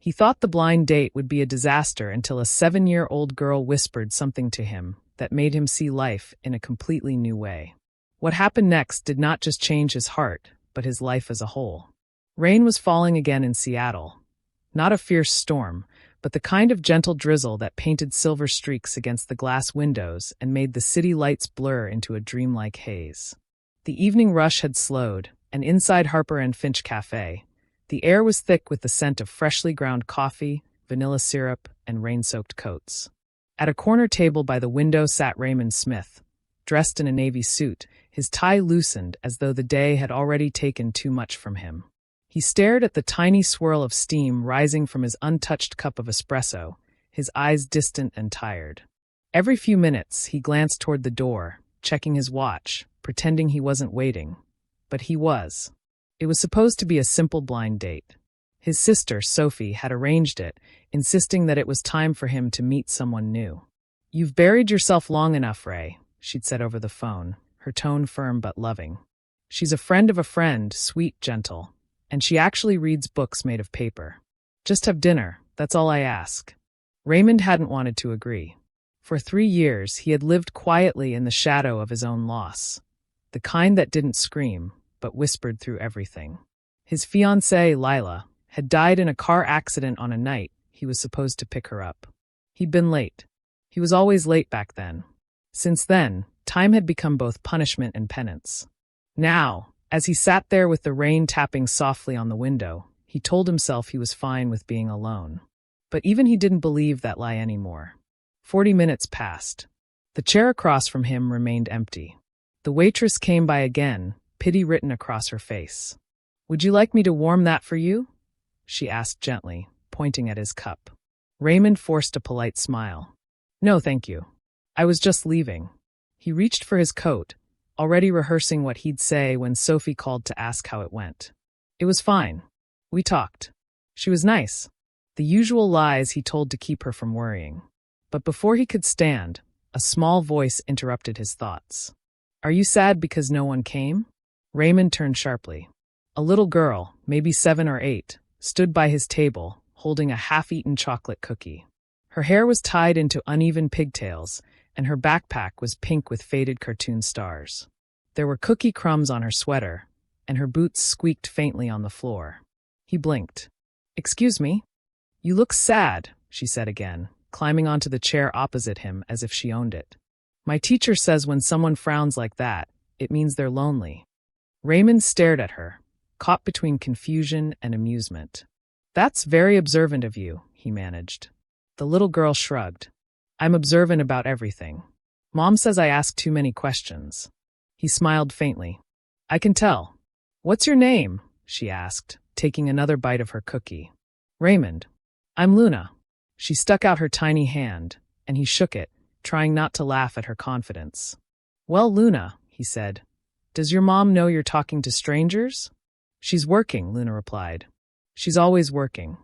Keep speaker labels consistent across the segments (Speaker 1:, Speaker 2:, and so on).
Speaker 1: He thought the blind date would be a disaster until a 7-year-old girl whispered something to him that made him see life in a completely new way. What happened next did not just change his heart, but his life as a whole. Rain was falling again in Seattle. Not a fierce storm, but the kind of gentle drizzle that painted silver streaks against the glass windows and made the city lights blur into a dreamlike haze. The evening rush had slowed, and inside Harper and Finch Cafe, the air was thick with the scent of freshly ground coffee, vanilla syrup, and rain-soaked coats. At a corner table by the window sat Raymond Smith, dressed in a navy suit, his tie loosened as though the day had already taken too much from him. He stared at the tiny swirl of steam rising from his untouched cup of espresso, his eyes distant and tired. Every few minutes, he glanced toward the door, checking his watch, pretending he wasn't waiting. But he was. It was supposed to be a simple blind date. His sister, Sophie, had arranged it, insisting that it was time for him to meet someone new. "You've buried yourself long enough, Ray," she'd said over the phone, her tone firm but loving. "She's a friend of a friend, sweet, gentle, and she actually reads books made of paper. Just have dinner, that's all I ask." Raymond hadn't wanted to agree. For 3 years, he had lived quietly in the shadow of his own loss, the kind that didn't scream, but whispered through everything. His fiancée, Lila, had died in a car accident on a night he was supposed to pick her up. He'd been late. He was always late back then. Since then, time had become both punishment and penance. Now, as he sat there with the rain tapping softly on the window, he told himself he was fine with being alone. But even he didn't believe that lie anymore. 40 minutes passed. The chair across from him remained empty. The waitress came by again, pity written across her face. "Would you like me to warm that for you?" she asked gently, pointing at his cup. Raymond forced a polite smile. "No, thank you. I was just leaving." He reached for his coat, already rehearsing what he'd say when Sophie called to ask how it went. "It was fine. We talked. She was nice." The usual lies he told to keep her from worrying. But before he could stand, a small voice interrupted his thoughts. "Are you sad because no one came?" Raymond turned sharply. A little girl, maybe 7 or 8, stood by his table, holding a half-eaten chocolate cookie. Her hair was tied into uneven pigtails, and her backpack was pink with faded cartoon stars. There were cookie crumbs on her sweater, and her boots squeaked faintly on the floor. He blinked. "Excuse me? You look sad," she said again, climbing onto the chair opposite him as if she owned it. "My teacher says when someone frowns like that, it means they're lonely." Raymond stared at her, caught between confusion and amusement. "That's very observant of you," he managed. The little girl shrugged. "I'm observant about everything. Mom says I ask too many questions." He smiled faintly. "I can tell. What's your name?" she asked, taking another bite of her cookie. "Raymond. I'm Luna." She stuck out her tiny hand, and he shook it, trying not to laugh at her confidence. "Well, Luna," he said, "does your mom know you're talking to strangers?" "She's working," Luna replied. "She's always working.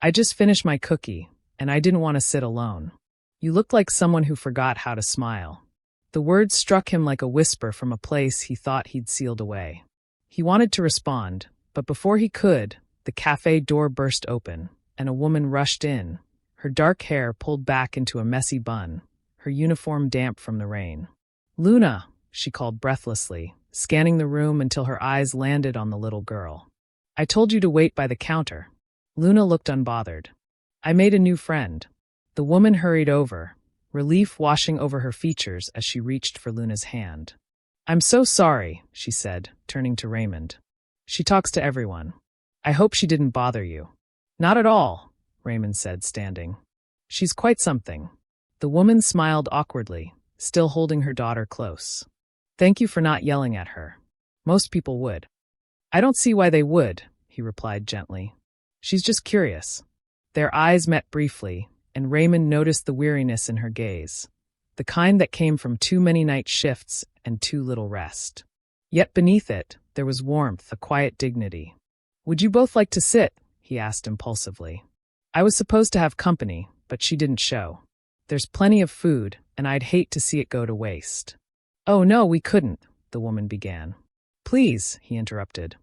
Speaker 1: I just finished my cookie, and I didn't want to sit alone. You look like someone who forgot how to smile." The words struck him like a whisper from a place he thought he'd sealed away. He wanted to respond, but before he could, the cafe door burst open, and a woman rushed in, her dark hair pulled back into a messy bun, her uniform damp from the rain. "Luna," she called breathlessly, scanning the room until her eyes landed on the little girl. "I told you to wait by the counter." Luna looked unbothered. "I made a new friend." The woman hurried over, relief washing over her features as she reached for Luna's hand. "I'm so sorry," she said, turning to Raymond. "She talks to everyone. I hope she didn't bother you." "Not at all," Raymond said, standing. "She's quite something." The woman smiled awkwardly, still holding her daughter close. "Thank you for not yelling at her. Most people would." "I don't see why they would," he replied gently. "She's just curious." Their eyes met briefly, and Raymond noticed the weariness in her gaze, the kind that came from too many night shifts and too little rest. Yet beneath it, there was warmth, a quiet dignity. "Would you both like to sit?" he asked impulsively. "I was supposed to have company, but she didn't show. There's plenty of food, and I'd hate to see it go to waste." "Oh no, we couldn't," the woman began. "Please," he interrupted.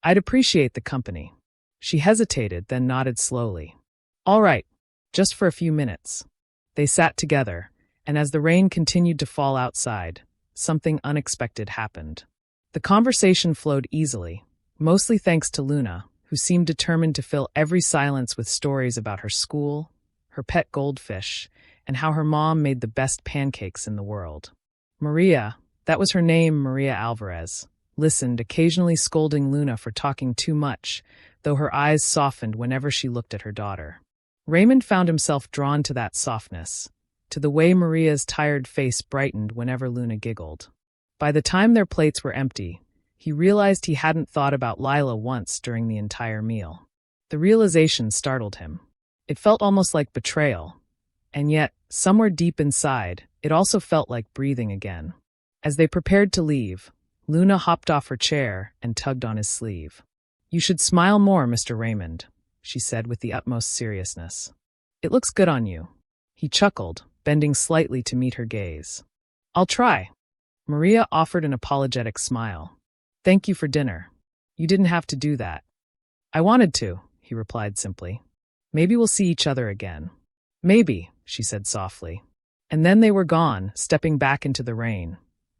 Speaker 1: "I'd appreciate the company." She hesitated, then nodded slowly. All right, just for a few minutes. They sat together, and as the rain continued to fall outside, something unexpected happened. The conversation flowed easily, mostly thanks to Luna, who seemed determined to fill every silence with stories about her school, her pet goldfish, and how her mom made the best pancakes in the world. Maria, that was her name, Maria Alvarez, listened, occasionally scolding Luna for talking too much, though her eyes softened whenever she looked at her daughter. Raymond found himself drawn to that softness, to the way Maria's tired face brightened whenever Luna giggled. By the time their plates were empty, he realized he hadn't thought about Lila once during the entire meal. The realization startled him. It felt almost like betrayal, and yet, somewhere deep inside, it also felt like breathing again. As they prepared to leave, Luna hopped off her chair and tugged on his sleeve. "You should smile more, Mr. Raymond," she said with the utmost seriousness. "It looks good on you." He chuckled, bending slightly to meet her gaze. "I'll try." Maria offered an apologetic smile. "Thank you for dinner. You didn't have to do that." "I wanted to," he replied simply. "Maybe we'll see each other again." "Maybe," she said softly. And then they were gone, stepping back into the rain.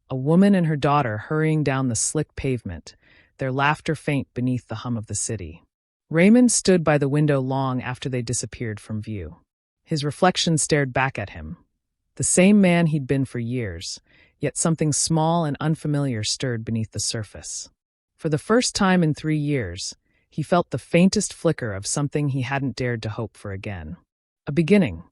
Speaker 1: A woman and her daughter hurrying down the slick pavement, their laughter faint beneath the hum of the city. Raymond stood by the window long after they disappeared from view. His reflection stared back at him. The same man he'd been for years, yet something small and unfamiliar stirred beneath the surface. For the first time in 3 years, he felt the faintest flicker of something he hadn't dared to hope for again. A beginning.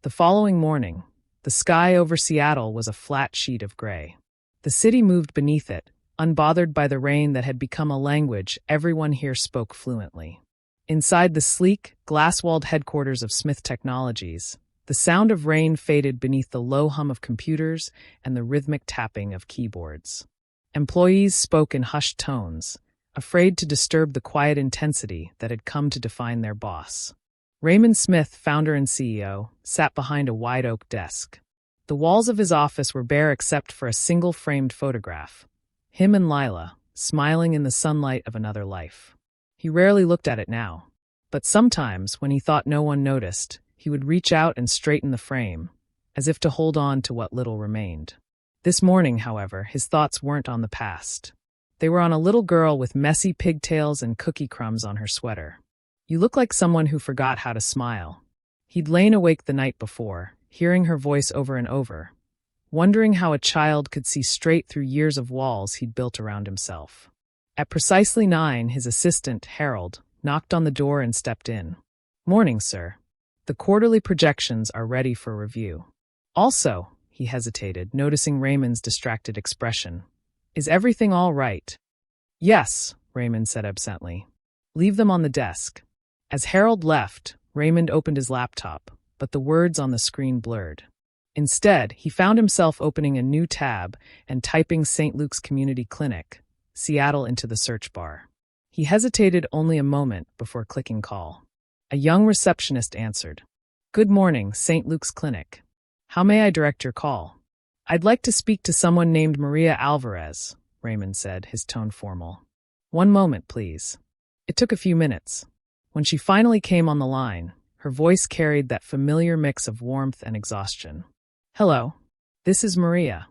Speaker 1: The following morning, the sky over Seattle was a flat sheet of gray. The city moved beneath it, unbothered by the rain that had become a language everyone here spoke fluently. Inside the sleek, glass-walled headquarters of Smith Technologies, the sound of rain faded beneath the low hum of computers and the rhythmic tapping of keyboards. Employees spoke in hushed tones, afraid to disturb the quiet intensity that had come to define their boss. Raymond Smith, founder and CEO, sat behind a wide oak desk. The walls of his office were bare except for a single framed photograph. Him and Lila, smiling in the sunlight of another life. He rarely looked at it now, but sometimes, when he thought no one noticed, he would reach out and straighten the frame, as if to hold on to what little remained. This morning, however, his thoughts weren't on the past. They were on a little girl with messy pigtails and cookie crumbs on her sweater. "You look like someone who forgot how to smile." He'd lain awake the night before, hearing her voice over and over, wondering how a child could see straight through years of walls he'd built around himself. At precisely 9, his assistant, Harold, knocked on the door and stepped in. "Morning, sir. The quarterly projections are ready for review." "Also," he hesitated, noticing Raymond's distracted expression. "Is everything all right?" "Yes," Raymond said absently. "Leave them on the desk." As Harold left, Raymond opened his laptop, but the words on the screen blurred. Instead, he found himself opening a new tab and typing St. Luke's Community Clinic, Seattle, into the search bar. He hesitated only a moment before clicking call. A young receptionist answered. "Good morning, St. Luke's Clinic. How may I direct your call?" "I'd like to speak to someone named Maria Alvarez," Raymond said, his tone formal. "One moment, please." It took a few minutes. When she finally came on the line, her voice carried that familiar mix of warmth and exhaustion. "Hello. This is Maria."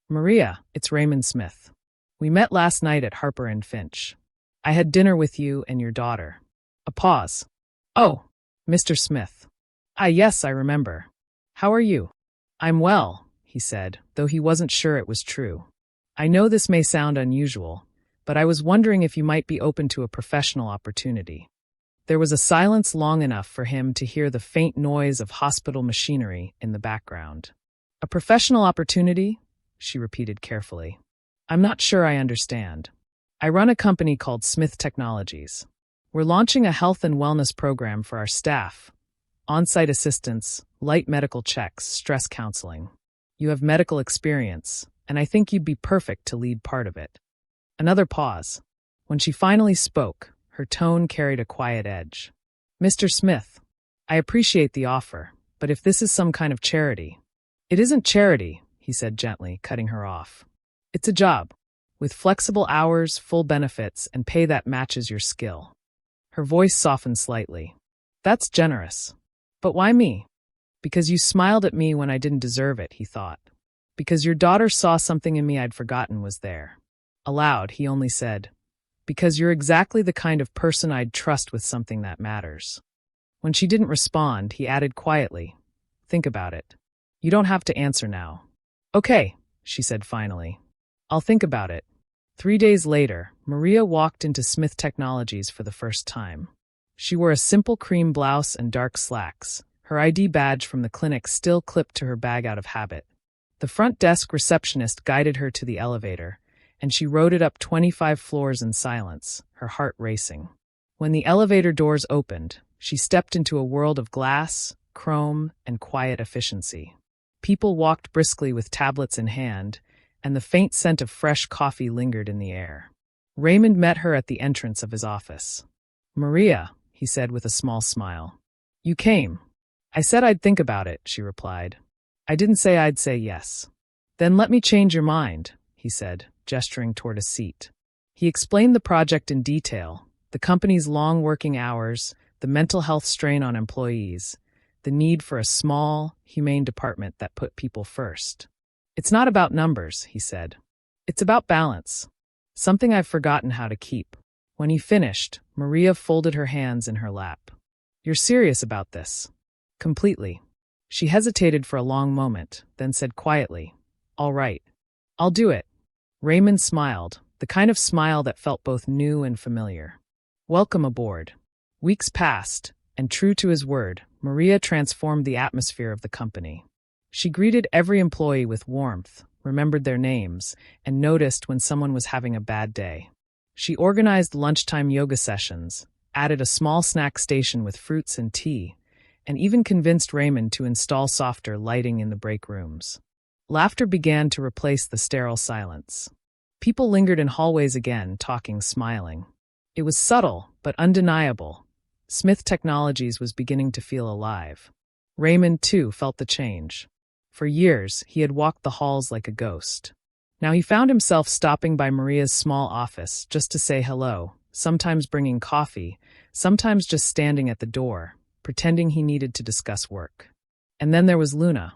Speaker 1: "Maria, it's Raymond Smith. We met last night at Harper and Finch. I had dinner with you and your daughter." A pause. "Oh, Mr. Smith. Ah, yes, I remember. How are you?" "I'm well," he said, though he wasn't sure it was true. "I know this may sound unusual, but I was wondering if you might be open to a professional opportunity." There was a silence long enough for him to hear the faint noise of hospital machinery in the background. "A professional opportunity?" she repeated carefully. "I'm not sure I understand. I run a company called Smith Technologies. We're launching a health and wellness program for our staff. On-site assistance, light medical checks, stress counseling. You have medical experience, and I think you'd be perfect to lead part of it." Another pause. When she finally spoke, her tone carried a quiet edge. "Mr. Smith, I appreciate the offer, but if this is some kind of charity—" "It isn't charity," he said gently, cutting her off. "It's a job, with flexible hours, full benefits, and pay that matches your skill." Her voice softened slightly. That's generous. But why me? Because you smiled at me when I didn't deserve it, he thought. Because your daughter saw something in me I'd forgotten was there. Aloud, he only said, because you're exactly the kind of person I'd trust with something that matters. When she didn't respond, he added quietly, think about it. You don't have to answer now. Okay, she said finally. I'll think about it. 3 days later, Maria walked into Smith Technologies for the first time. She wore a simple cream blouse and dark slacks, her ID badge from the clinic still clipped to her bag out of habit. The front desk receptionist guided her to the elevator, and she rode it up 25 floors in silence, her heart racing. When the elevator doors opened, she stepped into a world of glass, chrome, and quiet efficiency. People walked briskly with tablets in hand, and the faint scent of fresh coffee lingered in the air. Raymond met her at the entrance of his office. Maria, he said with a small smile. You came. I said I'd think about it, she replied. I didn't say I'd say yes. Then let me change your mind, he said, gesturing toward a seat. He explained the project in detail, the company's long working hours, the mental health strain on employees, the need for a small, humane department that put people first. It's not about numbers, he said. It's about balance. Something I've forgotten how to keep. When he finished, Maria folded her hands in her lap. You're serious about this? Completely. She hesitated for a long moment, then said quietly, all right. I'll do it. Raymond smiled, the kind of smile that felt both new and familiar. Welcome aboard. Weeks passed, and true to his word, Maria transformed the atmosphere of the company. She greeted every employee with warmth, remembered their names, and noticed when someone was having a bad day. She organized lunchtime yoga sessions, added a small snack station with fruits and tea, and even convinced Raymond to install softer lighting in the break rooms. Laughter began to replace the sterile silence. People lingered in hallways again, talking, smiling. It was subtle, but undeniable. Smith Technologies was beginning to feel alive. Raymond, too, felt the change. For years, he had walked the halls like a ghost. Now he found himself stopping by Maria's small office just to say hello, sometimes bringing coffee, sometimes just standing at the door, pretending he needed to discuss work. And then there was Luna.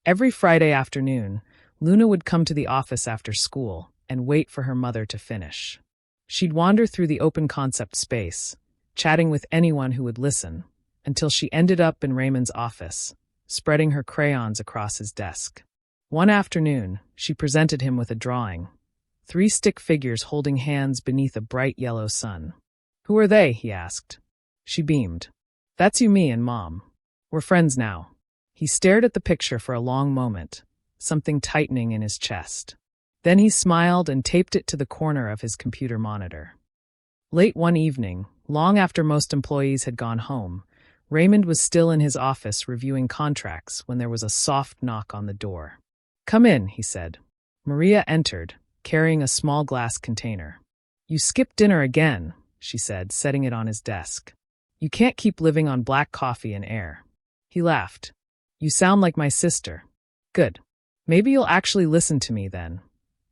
Speaker 1: Every Friday afternoon, Luna would come to the office after school and wait for her mother to finish. She'd wander through the open concept space, chatting with anyone who would listen, until she ended up in Raymond's office, spreading her crayons across his desk. One afternoon, she presented him with a drawing. 3 stick figures holding hands beneath a bright yellow sun. Who are they? He asked. She beamed. That's you, me, and Mom. We're friends now. He stared at the picture for a long moment, something tightening in his chest. Then he smiled and taped it to the corner of his computer monitor. Late one evening, long after most employees had gone home, Raymond was still in his office reviewing contracts when there was a soft knock on the door. Come in, he said. Maria entered, carrying a small glass container. You skipped dinner again, she said, setting it on his desk. You can't keep living on black coffee and air. He laughed. You sound like my sister. Good. Maybe you'll actually listen to me then,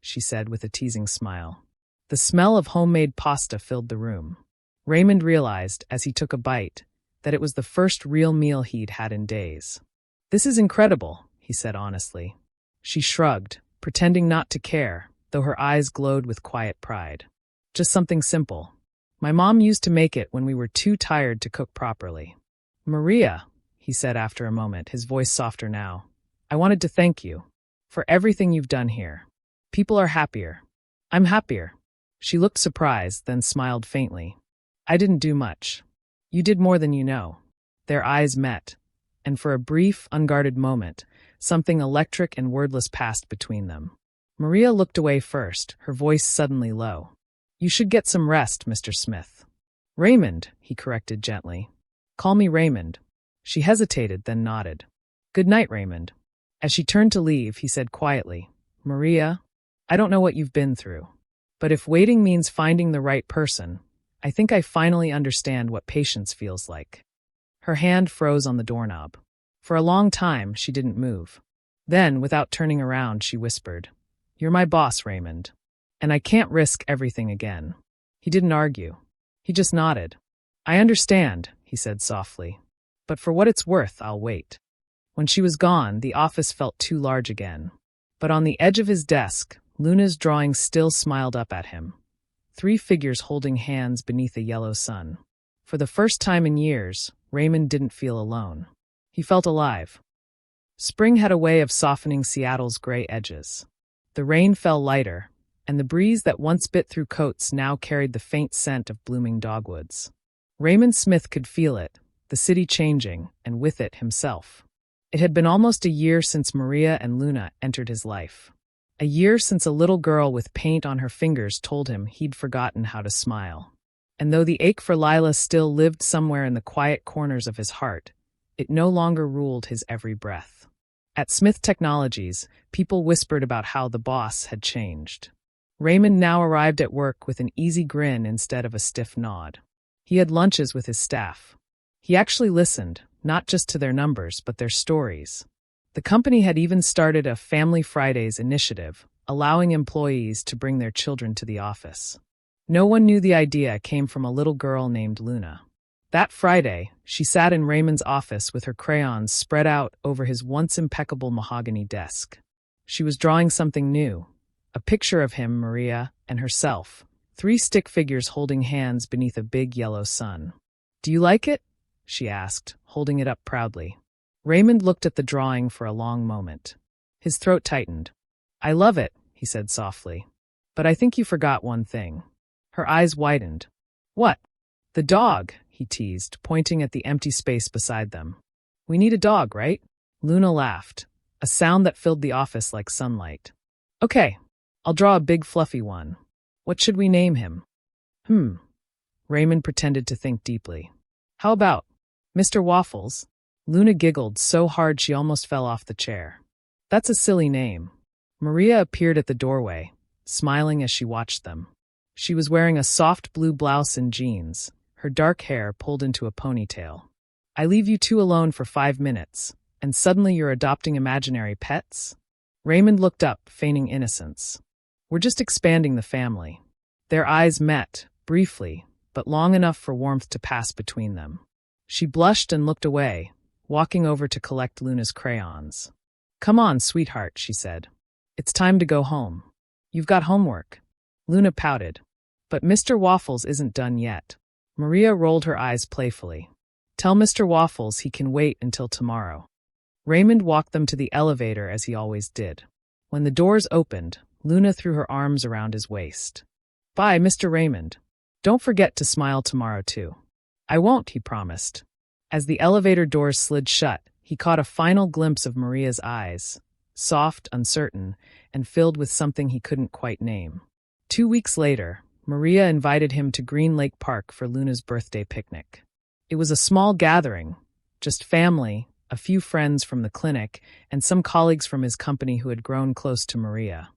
Speaker 1: she said with a teasing smile. The smell of homemade pasta filled the room. Raymond realized, as he took a bite, that it was the first real meal he'd had in days. This is incredible, he said honestly. She shrugged, pretending not to care, though her eyes glowed with quiet pride. Just something simple. My mom used to make it when we were too tired to cook properly. Maria, he said after a moment, his voice softer now, I wanted to thank you for everything you've done here. People are happier. I'm happier. She looked surprised, then smiled faintly. I didn't do much. You did more than you know. Their eyes met, and for a brief, unguarded moment, something electric and wordless passed between them. Maria looked away first, her voice suddenly low. You should get some rest, Mr. Smith. Raymond, he corrected gently. Call me Raymond. She hesitated, then nodded. Good night, Raymond. As she turned to leave, he said quietly, Maria, I don't know what you've been through, but if waiting means finding the right person, I think I finally understand what patience feels like. Her hand froze on the doorknob. For a long time, she didn't move. Then, without turning around, she whispered, You're my boss, Raymond, and I can't risk everything again. He didn't argue. He just nodded. I understand, he said softly. But for what it's worth, I'll wait. When she was gone, the office felt too large again. But on the edge of his desk, Luna's drawing still smiled up at him. 3 figures holding hands beneath a yellow sun. For the first time in years, Raymond didn't feel alone. He felt alive. Spring had a way of softening Seattle's gray edges. The rain fell lighter, and the breeze that once bit through coats now carried the faint scent of blooming dogwoods. Raymond Smith could feel it, the city changing, and with it himself. It had been almost a year since Maria and Luna entered his life. A year since a little girl with paint on her fingers told him he'd forgotten how to smile. And though the ache for Lila still lived somewhere in the quiet corners of his heart, it no longer ruled his every breath. At Smith Technologies, people whispered about how the boss had changed. Raymond now arrived at work with an easy grin instead of a stiff nod. He had lunches with his staff. He actually listened, not just to their numbers, but their stories. The company had even started a Family Fridays initiative, allowing employees to bring their children to the office. No one knew the idea came from a little girl named Luna. That Friday, she sat in Raymond's office with her crayons spread out over his once impeccable mahogany desk. She was drawing something new, a picture of him, Maria, and herself, 3 stick figures holding hands beneath a big yellow sun. "Do you like it?" she asked, holding it up proudly. Raymond looked at the drawing for a long moment. His throat tightened. "I love it," he said softly. "But I think you forgot one thing." Her eyes widened. "What?" "The dog," he teased, pointing at the empty space beside them. "We need a dog, right?" Luna laughed, a sound that filled the office like sunlight. "Okay, I'll draw a big fluffy one. What should we name him?" Raymond pretended to think deeply. "How about Mr. Waffles?" Luna giggled so hard she almost fell off the chair. "That's a silly name." Maria appeared at the doorway, smiling as she watched them. She was wearing a soft blue blouse and jeans, her dark hair pulled into a ponytail. "I leave you 2 alone for 5 minutes, and suddenly you're adopting imaginary pets?" Raymond looked up, feigning innocence. "We're just expanding the family." Their eyes met, briefly, but long enough for warmth to pass between them. She blushed and looked away, walking over to collect Luna's crayons. "Come on, sweetheart," she said. "It's time to go home. You've got homework." Luna pouted. "But Mr. Waffles isn't done yet." Maria rolled her eyes playfully. "Tell Mr. Waffles he can wait until tomorrow." Raymond walked them to the elevator as he always did. When the doors opened, Luna threw her arms around his waist. "Bye, Mr. Raymond. Don't forget to smile tomorrow, too." "I won't," he promised. As the elevator doors slid shut, he caught a final glimpse of Maria's eyes, soft, uncertain, and filled with something he couldn't quite name. 2 weeks later, Maria invited him to Green Lake Park for Luna's birthday picnic. It was a small gathering, just family, a few friends from the clinic, and some colleagues from his company who had grown close to Maria.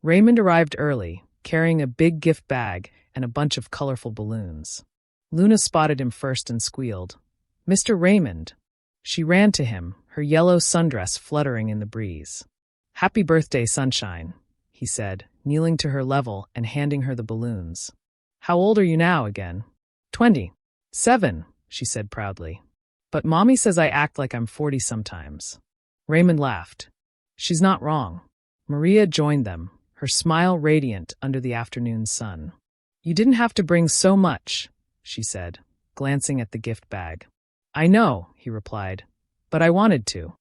Speaker 1: Raymond arrived early, carrying a big gift bag and a bunch of colorful balloons. Luna spotted him first and squealed, "Mr. Raymond." She ran to him, her yellow sundress fluttering in the breeze. "Happy birthday, sunshine," he said, kneeling to her level and handing her the balloons. "How old are you now again?" 27, she said proudly. "But Mommy says I act like I'm 40 sometimes." Raymond laughed. "She's not wrong." Maria joined them, her smile radiant under the afternoon sun. "You didn't have to bring so much," she said, glancing at the gift bag. "I know," he replied, "but I wanted to."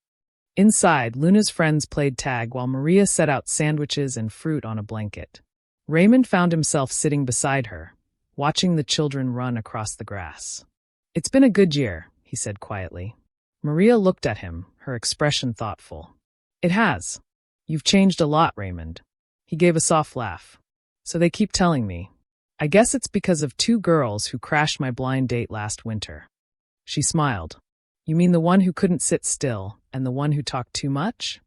Speaker 1: Inside, Luna's friends played tag while Maria set out sandwiches and fruit on a blanket. Raymond found himself sitting beside her, watching the children run across the grass. "It's been a good year," he said quietly. Maria looked at him, her expression thoughtful. "It has. You've changed a lot, Raymond." He gave a soft laugh. "So they keep telling me. I guess it's because of 2 girls who crashed my blind date last winter." She smiled. "You mean the one who couldn't sit still, and the one who talked too much?"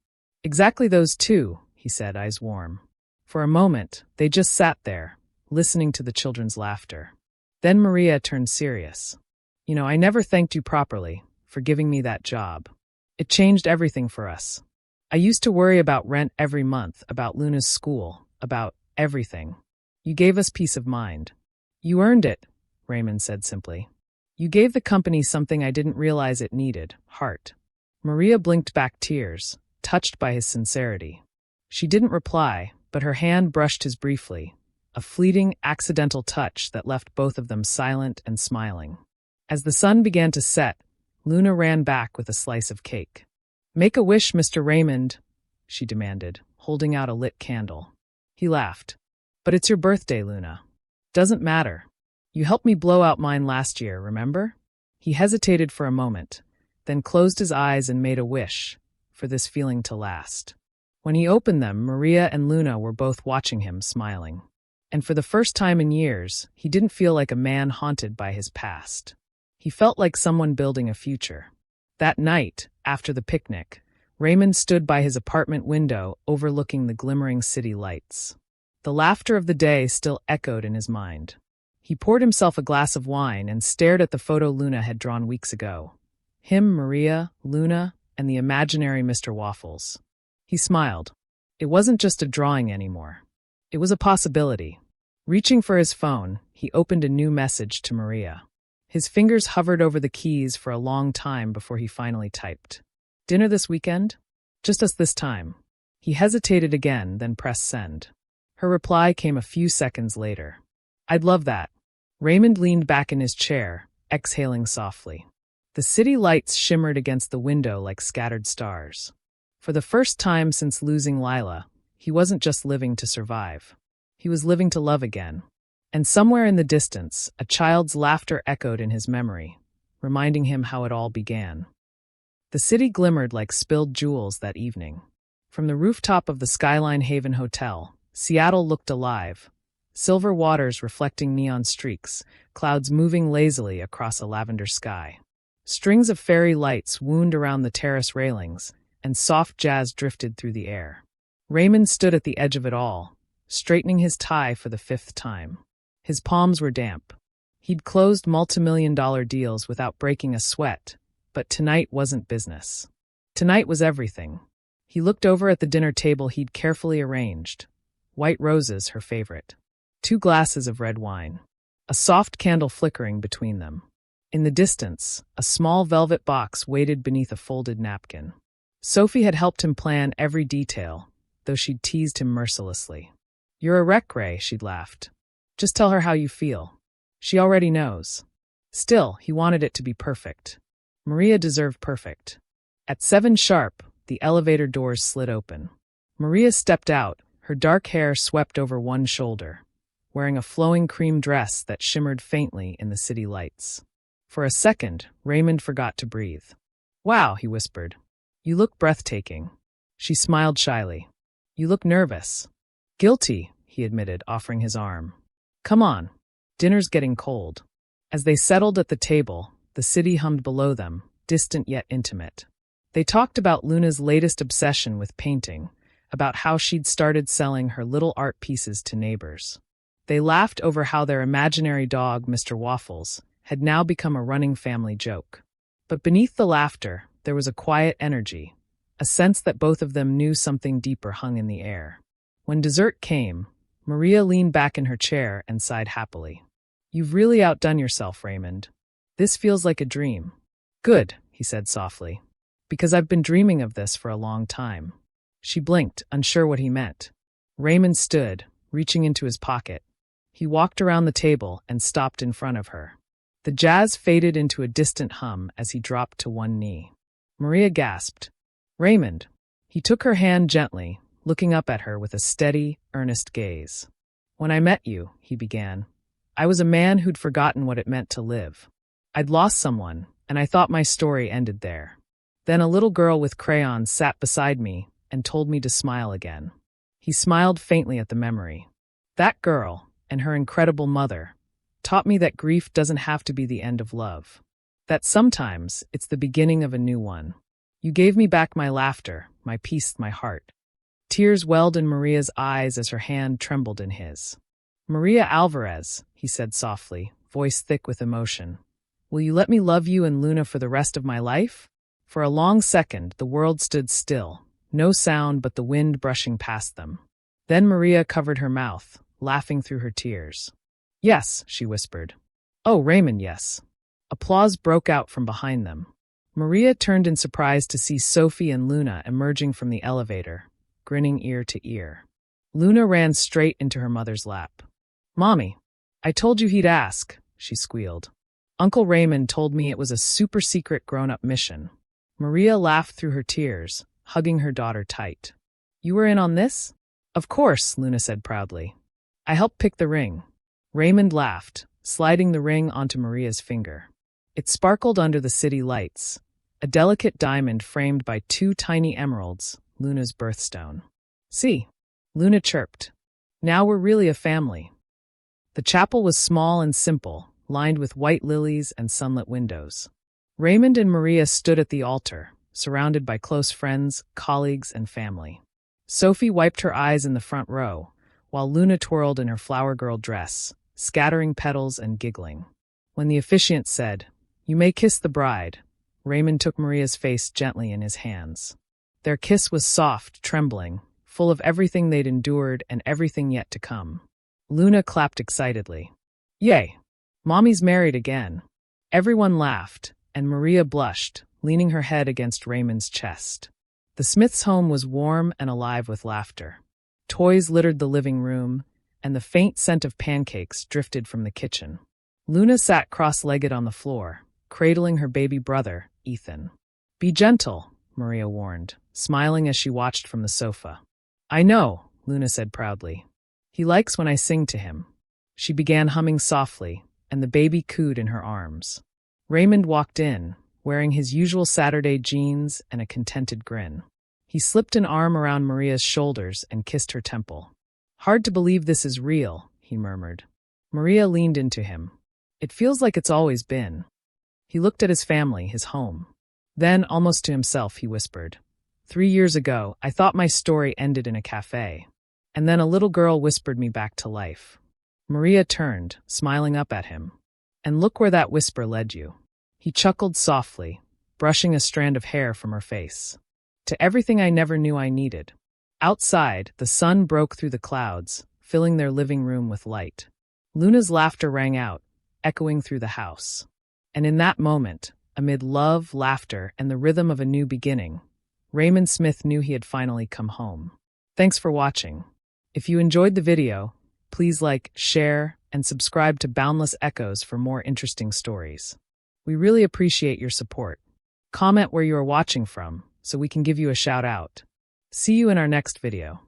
Speaker 1: "Exactly those 2, he said, eyes warm. For a moment, they just sat there, listening to the children's laughter. Then Maria turned serious. "You know, I never thanked you properly for giving me that job. It changed everything for us. I used to worry about rent every month, about Luna's school, about everything. You gave us peace of mind." "You earned it," Raymond said simply. You gave the company something I didn't realize it needed, heart. Maria blinked back tears, touched by his sincerity. She didn't reply, but her hand brushed his briefly, a fleeting, accidental touch that left both of them silent and smiling. As the sun began to set, Luna ran back with a slice of cake. "Make a wish, Mr. Raymond," she demanded, holding out a lit candle. He laughed. "But it's your birthday, Luna. Doesn't matter. You helped me blow out mine last year, remember?" He hesitated for a moment, then closed his eyes and made a wish, for this feeling to last. When he opened them, Maria and Luna were both watching him, smiling. And for the first time in years, he didn't feel like a man haunted by his past. He felt like someone building a future. That night, after the picnic, Raymond stood by his apartment window overlooking the glimmering city lights. The laughter of the day still echoed in his mind. He poured himself a glass of wine and stared at the photo Luna had drawn weeks ago. Him, Maria, Luna, and the imaginary Mr. Waffles. He smiled. It wasn't just a drawing anymore. It was a possibility. Reaching for his phone, he opened a new message to Maria. His fingers hovered over the keys for a long time before he finally typed. "Dinner this weekend? Just us this time." He hesitated again, then pressed send. Her reply came a few seconds later. "I'd love that." Raymond leaned back in his chair, exhaling softly. The city lights shimmered against the window like scattered stars. For the first time since losing Lila, he wasn't just living to survive. He was living to love again. And somewhere in the distance, a child's laughter echoed in his memory, reminding him how it all began. The city glimmered like spilled jewels that evening. From the rooftop of the Skyline Haven Hotel, Seattle looked alive. Silver waters reflecting neon streaks, clouds moving lazily across a lavender sky. Strings of fairy lights wound around the terrace railings, and soft jazz drifted through the air. Raymond stood at the edge of it all, straightening his tie for the 5th time. His palms were damp. He'd closed multimillion-dollar deals without breaking a sweat, but tonight wasn't business. Tonight was everything. He looked over at the dinner table he'd carefully arranged. White roses, her favorite. 2 glasses of red wine. A soft candle flickering between them. In the distance, a small velvet box waited beneath a folded napkin. Sophie had helped him plan every detail, though she'd teased him mercilessly. "You're a wreck, Ray," she'd laughed. "Just tell her how you feel. She already knows." Still, he wanted it to be perfect. Maria deserved perfect. At 7 sharp, the elevator doors slid open. Maria stepped out, her dark hair swept over one shoulder, wearing a flowing cream dress that shimmered faintly in the city lights. For a second, Raymond forgot to breathe. "Wow," he whispered. "You look breathtaking." She smiled shyly. "You look nervous." "Guilty," he admitted, offering his arm. "Come on. Dinner's getting cold." As they settled at the table, the city hummed below them, distant yet intimate. They talked about Luna's latest obsession with painting, about how she'd started selling her little art pieces to neighbors. They laughed over how their imaginary dog, Mr. Waffles, had now become a running family joke. But beneath the laughter, there was a quiet energy, a sense that both of them knew something deeper hung in the air. When dessert came, Maria leaned back in her chair and sighed happily. "You've really outdone yourself, Raymond. This feels like a dream." "Good," he said softly, "because I've been dreaming of this for a long time." She blinked, unsure what he meant. Raymond stood, reaching into his pocket. He walked around the table and stopped in front of her. The jazz faded into a distant hum as he dropped to one knee. Maria gasped. "Raymond." He took her hand gently, looking up at her with a steady, earnest gaze. "When I met you," he began, "I was a man who'd forgotten what it meant to live. I'd lost someone, and I thought my story ended there. Then a little girl with crayons sat beside me and told me to smile again." He smiled faintly at the memory. "That girl, and her incredible mother, taught me that grief doesn't have to be the end of love. That sometimes it's the beginning of a new one. You gave me back my laughter, my peace, my heart." Tears welled in Maria's eyes as her hand trembled in his. "Maria Alvarez," he said softly, voice thick with emotion. "Will you let me love you and Luna for the rest of my life?" For a long second, the world stood still, no sound but the wind brushing past them. Then Maria covered her mouth, laughing through her tears. "Yes," she whispered. "Oh, Raymond, yes. Applause broke out from behind them. Maria turned in surprise to see Sophie and Luna emerging from the elevator, grinning ear to ear. Luna ran straight into her mother's lap. "Mommy, I told you he'd ask," she squealed. "Uncle Raymond told me it was a super-secret grown-up mission." Maria laughed through her tears, hugging her daughter tight. "You were in on this?" "Of course," Luna said proudly. "I helped pick the ring." Raymond laughed, sliding the ring onto Maria's finger. It sparkled under the city lights, a delicate diamond framed by 2 tiny emeralds, Luna's birthstone. "See," Luna chirped. "Now we're really a family." The chapel was small and simple, lined with white lilies and sunlit windows. Raymond and Maria stood at the altar, surrounded by close friends, colleagues, and family. Sophie wiped her eyes in the front row, while Luna twirled in her flower girl dress, scattering petals and giggling. When the officiant said, "You may kiss the bride," Raymond took Maria's face gently in his hands. Their kiss was soft, trembling, full of everything they'd endured and everything yet to come. Luna clapped excitedly. "Yay! Mommy's married again." Everyone laughed, and Maria blushed, leaning her head against Raymond's chest. The Smiths' home was warm and alive with laughter. Toys littered the living room, and the faint scent of pancakes drifted from the kitchen. Luna sat cross-legged on the floor, cradling her baby brother, Ethan. "Be gentle," Maria warned, smiling as she watched from the sofa. "I know," Luna said proudly. "He likes when I sing to him." She began humming softly, and the baby cooed in her arms. Raymond walked in, wearing his usual Saturday jeans and a contented grin. He slipped an arm around Maria's shoulders and kissed her temple. "Hard to believe this is real," he murmured. Maria leaned into him. "It feels like it's always been." He looked at his family, his home. Then, almost to himself, he whispered, 3 years ago, I thought my story ended in a cafe. And then a little girl whispered me back to life." Maria turned, smiling up at him. "And look where that whisper led you." He chuckled softly, brushing a strand of hair from her face. "To everything I never knew I needed." Outside, the sun broke through the clouds, filling their living room with light. Luna's laughter rang out, echoing through the house. And in that moment, amid love, laughter, and the rhythm of a new beginning, Raymond Smith knew he had finally come home. Thanks for watching. If you enjoyed the video, please like, share, and subscribe to Boundless Echoes for more interesting stories. We really appreciate your support. Comment where you are watching from, so we can give you a shout out. See you in our next video.